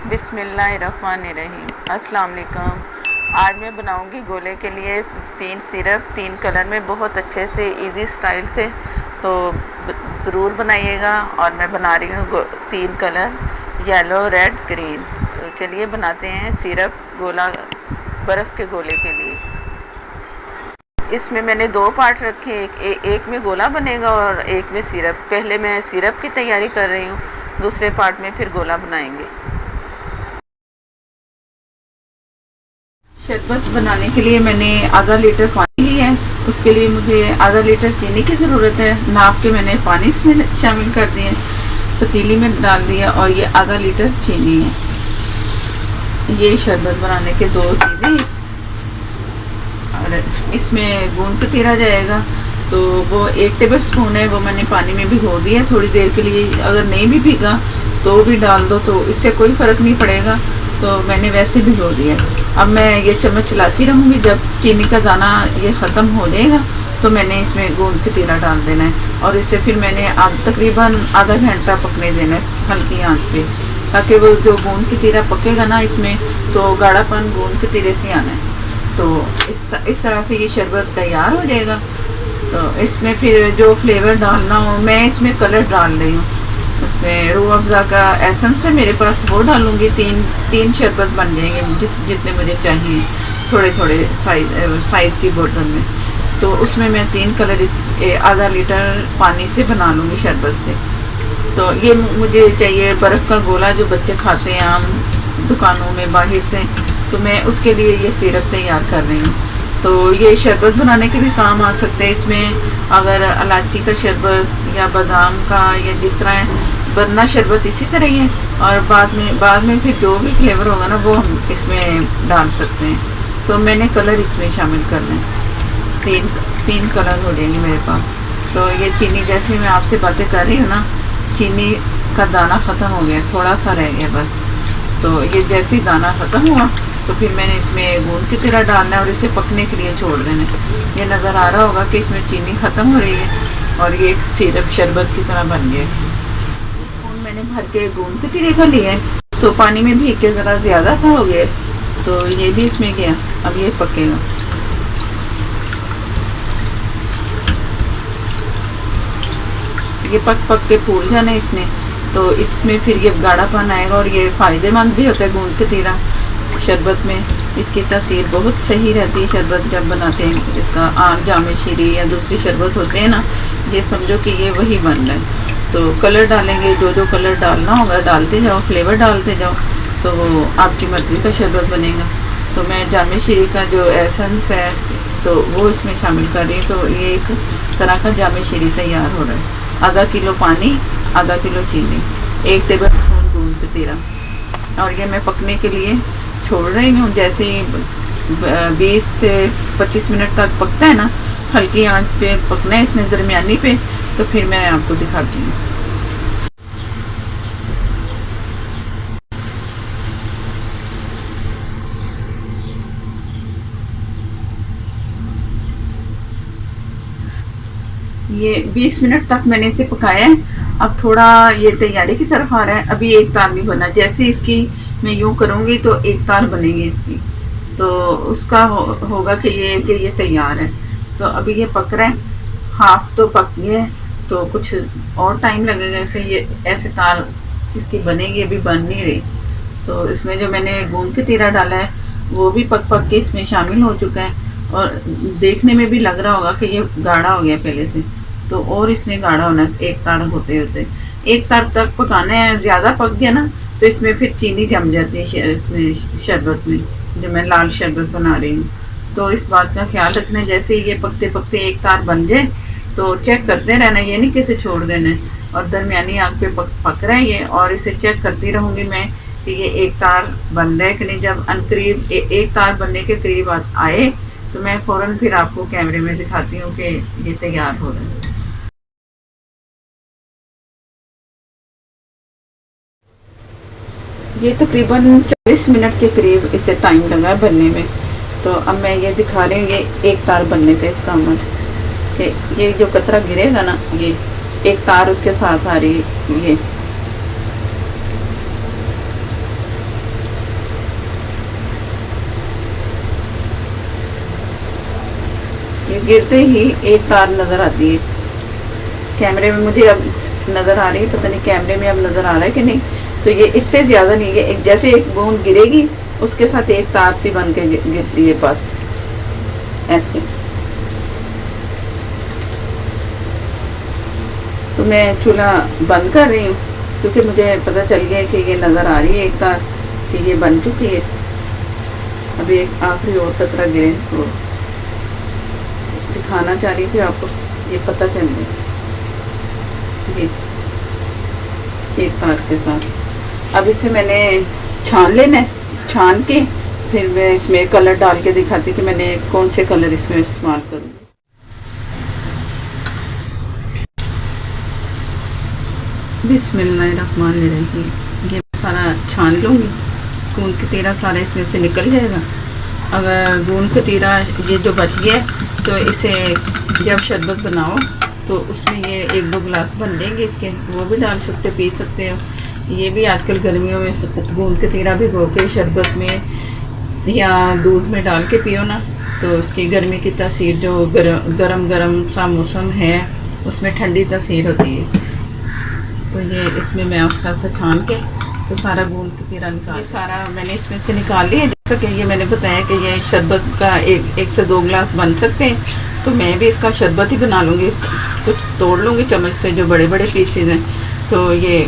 बिस्मिल्लाहिर्रहमानिर्रहीम। अस्सलाम वालेकुम। आज मैं बनाऊंगी गोले के लिए 3 सिरप 3 कलर में बहुत अच्छे से इजी स्टाइल से, तो ज़रूर बनाइएगा। और मैं बना रही हूँ 3 कलर, येलो, रेड, ग्रीन। तो चलिए बनाते हैं सिरप गोला बर्फ़ के गोले के लिए। इसमें मैंने 2 पार्ट रखे, एक में गोला बनेगा और एक में सिरप। पहले मैं सिरप की तैयारी कर रही हूँ, दूसरे पार्ट में फिर गोला बनाएंगे। शरबत बनाने के लिए मैंने आधा लीटर पानी लिया है। उसके लिए मुझे आधा लीटर चीनी की ज़रूरत है। नाप के मैंने पानी इसमें शामिल कर दिए, पतीली में डाल दिया, और ये आधा लीटर चीनी है। ये शरबत बनाने के 2 चीज़ें। और इसमें गूंद कतीरा जाएगा, तो वो 1 टेबल स्पून है, वो मैंने पानी में भिगो दिया थोड़ी देर के लिए। अगर नहीं भी भीगा तो भी डाल दो, तो इससे कोई फ़र्क नहीं पड़ेगा, तो मैंने वैसे भिगो दिया। अब मैं ये चम्मच चलाती रहूँगी, जब चीनी का दाना ये ख़त्म हो जाएगा तो मैंने इसमें गूंद कतीरा डाल देना है, और इसे फिर मैंने तकरीबन आधा घंटा पकने देना है हल्की आंच पे, ताकि वो जो गूंद कतीरा पकेगा ना इसमें, तो गाढ़ापन गूंद कतीरे से आना है। तो इस तरह से ये शरबत तैयार हो जाएगा। तो इसमें फिर जो फ्लेवर डालना हो, मैं इसमें कलर डाल रही हूँ। उसमें रूह अफ़ज़ा का एसेंस है मेरे पास, वो डालूँगी। तीन शरबत बन जाएंगे जितने मुझे चाहिए, थोड़े थोड़े साइज़ की बोतल में। तो उसमें मैं 3 कलर आधा लीटर पानी से बना लूँगी शरबत से। तो ये मुझे चाहिए बर्फ़ का गोला जो बच्चे खाते हैं आम दुकानों में बाहर से, तो मैं उसके लिए ये सिरप तैयार कर रही हूँ। तो ये शरबत बनाने के भी काम आ सकते हैं। इसमें अगर इलायची का शरबत या बादाम का, या जिस तरह बनना शरबत इसी तरह ही है, और बाद में फिर जो भी फ्लेवर होगा ना वो हम इसमें डाल सकते हैं। तो मैंने कलर इसमें शामिल करने हैं, तीन कलर हो जाएंगे मेरे पास। तो ये चीनी, जैसे मैं आपसे बातें कर रही हूँ ना, चीनी का दाना ख़त्म हो गया, थोड़ा सा रह गया बस। तो ये जैसे ही दाना ख़त्म हुआ तो फिर मैंने इसमें गूंद कतीरा डालना है और इसे पकने के लिए छोड़ देना है। ये नज़र आ रहा होगा कि इसमें चीनी ख़त्म हो रही है और ये सिरप शरबत की तरह बन गया। मैंने भर के गूंद कतीरे का लिया है, तो पानी में भीग के ज़रा ज़्यादा सा हो गया, तो ये भी इसमें गया। अब ये पकेगा। ये पक के फूल जाना इसने, तो इसमें फिर ये गाढ़ापन आएगा, और ये फ़ायदेमंद भी होता है गूंद कतीरा शरबत में। इसकी तासीर बहुत सही रहती है शरबत जब बनाते हैं। इसका आम जामे शीरी या दूसरी शरबत होते हैं ना, ये समझो कि ये वही बन रहा है। तो कलर डालेंगे, जो कलर डालना होगा डालते जाओ, फ्लेवर डालते जाओ, तो वो आपकी मर्ज़ी का शरबत बनेगा। तो मैं जामे शीरी का जो एसेंस है तो वो इसमें शामिल कर रही हूँ। तो ये एक तरह का जामे शीरी तैयार हो रहा है। आधा किलो पानी, आधा किलो चीनी, 1 टेबल स्पून गूंद कतीरा, और ये मैं पकने के लिए छोड़ रही हूँ। जैसे ही 20 से 25 मिनट तक पकता है ना, हल्की आंच पे पकना है इसमें, दरमियानी पे, तो फिर मैं आपको दिखाती हूँ। ये 20 मिनट तक मैंने इसे पकाया है। अब थोड़ा ये तैयारी की तरफ आ रहा है। अभी एक तार नहीं बना, जैसे इसकी मैं यूँ करूँगी तो एक तार बनेगी इसकी, तो उसका होगा कि ये तैयार है। तो अभी ये पक रहा है, हाफ तो पक गया है, तो कुछ और टाइम लगेगा इसे, ये ऐसे तार इसकी बनेगी। अभी बन नहीं रही। तो इसमें जो मैंने गूंद कतीरा डाला है वो भी पक के इसमें शामिल हो चुका है, और देखने में भी लग रहा होगा कि ये गाढ़ा हो गया पहले से। तो और इसने गाढ़ा होना है, एक तार होते होते 1 तार तक पकाना है। ज़्यादा पक गया ना तो इसमें फिर चीनी जम जाती है इसमें शरबत में, जो मैं लाल शरबत बना रही हूँ। तो इस बात का ख्याल रखना है, जैसे ये पकते पकते 1 तार बन जाए तो चेक करते रहना, ये नहीं कि इसे छोड़ देना है। और दरमियानी आग पे पक रहा है ये, और इसे चेक करती रहूँगी मैं कि ये 1 तार बन रहा है कि नहीं। जब अनकरीब 1 तार बनने के करीब आए तो मैं फ़ौरन फिर आपको कैमरे में दिखाती हूँ कि ये तैयार हो रहा है। ये तकरीबन 40 मिनट के करीब इसे टाइम लगा है बनने में। तो अब मैं ये दिखा रही हूँ, ये 1 तार बनने थे इसका अमल, कि ये जो कतरा गिरेगा ना, ये 1 तार उसके साथ आ रही है। गिरते ही एक तार नज़र आती है। कैमरे में मुझे अब नज़र आ रही है, पता नहीं कैमरे में अब नज़र आ रहा है कि नहीं। तो ये इससे ज़्यादा नहीं है, एक जैसे एक बूंद गिरेगी उसके साथ एक तार सी बन के गिरती है, बस ऐसे। तो मैं चूल्हा बंद कर रही हूँ क्योंकि मुझे पता चल गया कि ये नज़र आ रही है एक तार कि ये बन चुकी है। अभी एक आखिरी और कतरा गिरे तो दिखाना चाह रही थी आपको, ये पता चल गया ये एक तार के साथ। अब इसे मैंने छान लेना है, छान के फिर मैं इसमें कलर डाल के दिखाती कि मैंने कौन से कलर इसमें इस्तेमाल करूँगी। बिस्मिल्लाहिर्रहमानिर्रहीम। ये सारा छान लूँगी, गूंद कतीरा सारा इसमें से निकल जाएगा। अगर गूंद कतीरा ये जो बच गया तो इसे जब शरबत बनाओ तो उसमें ये 1-2 गिलास बन लेंगे इसके, वो भी डाल सकते, पी सकते हो। ये भी आजकल गर्मियों में गूंद कतीरा भिगो के शरबत में या दूध में डाल के पियो ना, तो उसकी गर्मी की तासीर जो गरम सा मौसम है उसमें ठंडी तासीर होती है। तो ये इसमें मैं आस्ता सा छान के तो सारा गूंद कतीरा निकाल, ये सारा मैंने इसमें से निकाल लिया। जैसा कि ये मैंने बताया कि ये शरबत का 1 से 2 गिलास बन सकते हैं, तो मैं भी इसका शरबत ही बना लूँगी। कुछ तोड़ लूँगी चम्मच से, जो बड़े बड़े पीसेज हैं। तो ये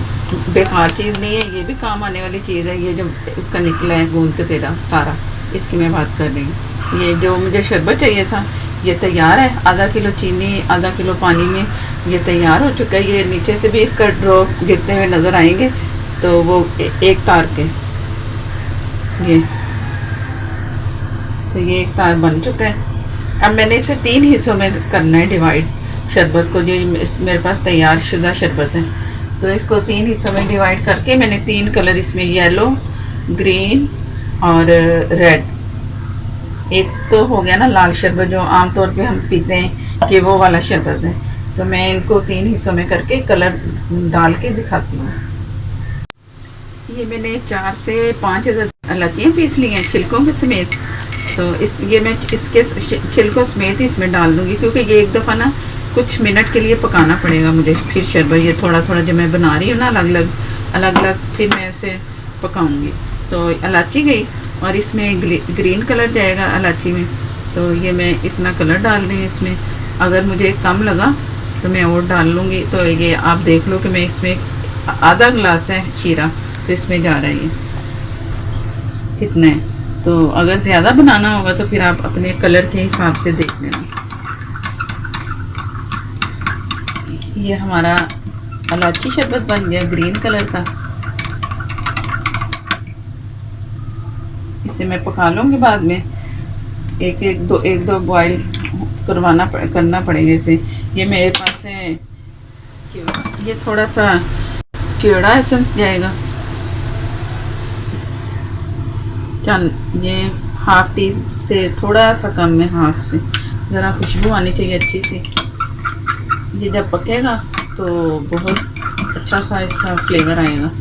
बेकार चीज़ नहीं है, ये भी काम आने वाली चीज़ है। ये जो इसका निकला है गूंद कतीरा सारा, इसकी मैं बात कर रही हूँ। ये जो मुझे शरबत चाहिए था ये तैयार है। आधा किलो चीनी, आधा किलो पानी में ये तैयार हो चुका है। ये नीचे से भी इसका ड्रॉप गिरते हुए नज़र आएंगे, तो वो एक तार के ये, तो ये एक तार बन चुका है। अब मैंने इसे 3 हिस्सों में करना है डिवाइड शरबत को। ये मेरे पास तैयार शुदा शरबत है, तो इसको 3 हिस्सों में डिवाइड करके मैंने 3 कलर इसमें येलो, ग्रीन और रेड। एक तो हो गया ना लाल शरबत जो आमतौर पे हम पीते हैं कि वो वाला शरबत है। तो मैं इनको 3 हिस्सों में करके कलर डाल के दिखाती हूँ। ये मैंने 4 से 5 इलायचियाँ पीस ली हैं छिलकों के समेत। तो ये मैं इसके छिलकों समेत ही इसमें डाल दूँगी, क्योंकि ये एक दफ़ा ना कुछ मिनट के लिए पकाना पड़ेगा मुझे। फिर शरबत ये थोड़ा थोड़ा जो मैं बना रही हूँ ना अलग अलग फिर मैं इसे पकाऊँगी। तो इलायची गई और इसमें ग्रीन कलर जाएगा इलायची में। तो ये मैं इतना कलर डाल रही हूँ इसमें। अगर मुझे कम लगा तो मैं और डाल लूँगी। तो ये आप देख लो कि मैं इसमें आधा गिलास है शीरा, तो इसमें जा रहा है ये कितना है। तो अगर ज़्यादा बनाना होगा तो फिर आप अपने कलर के हिसाब से देख लेना। ये हमारा इलायची शरबत बन गया ग्रीन कलर का। इसे मैं पका लूँगी बाद में। एक दो बॉईल करना पड़ेगा इसे। ये मेरे पास है, ये थोड़ा सा केवड़ा एसेंस जाएगा, क्या ये हाफ टी से थोड़ा सा कम है, हाफ से। ज़रा खुशबू आनी चाहिए अच्छी सी। ये जब पकेगा तो बहुत अच्छा सा इसका फ्लेवर आएगा।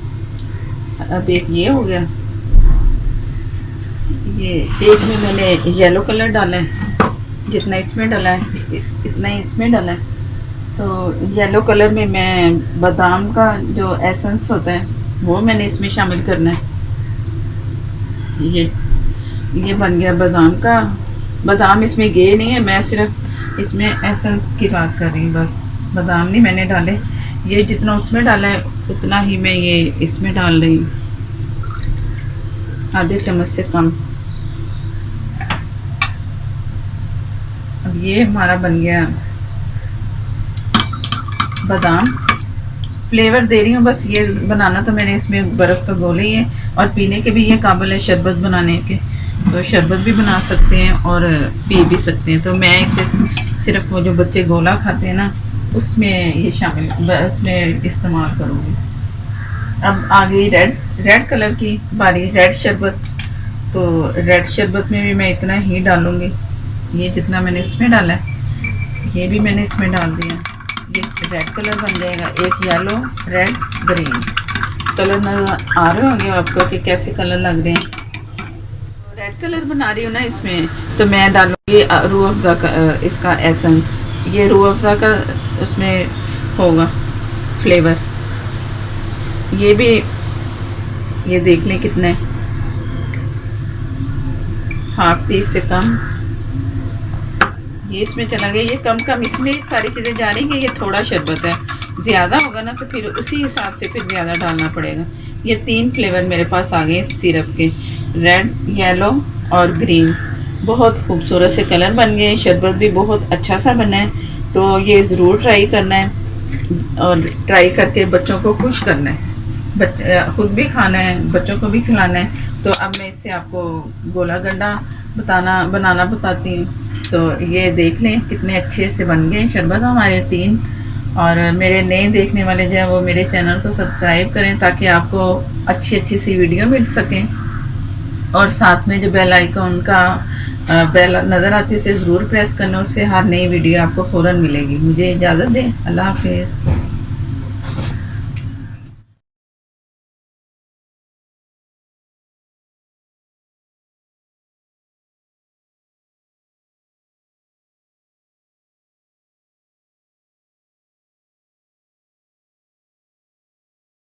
अब एक ये हो गया। ये एक में मैंने येलो कलर डाला है, जितना इसमें डाला है इतना ही इसमें डाला है। तो येलो कलर में मैं बादाम का जो एसेंस होता है वो मैंने इसमें शामिल करना है। ये बन गया बादाम का। बादाम इसमें गए नहीं है, मैं सिर्फ इसमें एसेंस की बात कर रही हूँ, बस बादाम नहीं मैंने डाले। ये जितना उसमें डाला है उतना ही मैं ये इसमें डाल रही हूँ, आधे चम्मच से कम। अब ये हमारा बन गया बादाम। फ्लेवर दे रही हूँ बस। ये बनाना तो मैंने इसमें बर्फ़ का गोला ही है, और पीने के भी ये काबिल है शरबत बनाने के। तो शरबत भी बना सकते हैं और पी भी सकते हैं। तो मैं इसे सिर्फ वो जो बच्चे गोला खाते हैं ना उसमें ये शामिल, उसमें इस्तेमाल करूँगी। अब आ गई रेड कलर की बारी, रेड शरबत। तो रेड शरबत में भी मैं इतना ही डालूँगी। ये जितना मैंने इसमें डाला है ये भी मैंने इसमें डाल दिया। ये रेड कलर बन जाएगा। एक येलो, रेड, ग्रीन कलर नज़र आ रहे होंगे आपको कि कैसे कलर लग रहे हैं। रेड कलर बना रही हूँ ना इसमें, तो मैं डालूंगी रूह अफ़ज़ा का इसका एसेंस। ये रूह अफ़ज़ा का उसमें होगा फ्लेवर। ये भी ये देख लें कितने, हाफ टी से कम ये इसमें चला गया। ये कम कम इसमें सारी चीज़ें जा रही हैं। ये थोड़ा शरबत है, ज़्यादा होगा ना तो फिर उसी हिसाब से फिर ज़्यादा डालना पड़ेगा। ये 3 फ्लेवर मेरे पास आ गए सिरप के, रेड, येलो और ग्रीन। बहुत खूबसूरत से कलर बन गए। शरबत भी बहुत अच्छा सा बना है, तो ये ज़रूर ट्राई करना है और ट्राई करके बच्चों को खुश करना है। खुद भी खाना है, बच्चों को भी खिलाना है। तो अब मैं इससे आपको गोला गंडा बनाना बताती हूँ। तो ये देख लें कितने अच्छे से बन गए शरबत हमारे 3। और मेरे नए देखने वाले जो है वो मेरे चैनल को सब्सक्राइब करें ताकि आपको अच्छी अच्छी सी वीडियो मिल सकें। और साथ में जो बेल आइकन का बेल नज़र आती है उसे ज़रूर प्रेस करना, उससे हर नई वीडियो आपको फ़ौरन मिलेगी। मुझे इजाज़त दें, अल्लाह हाफिज़।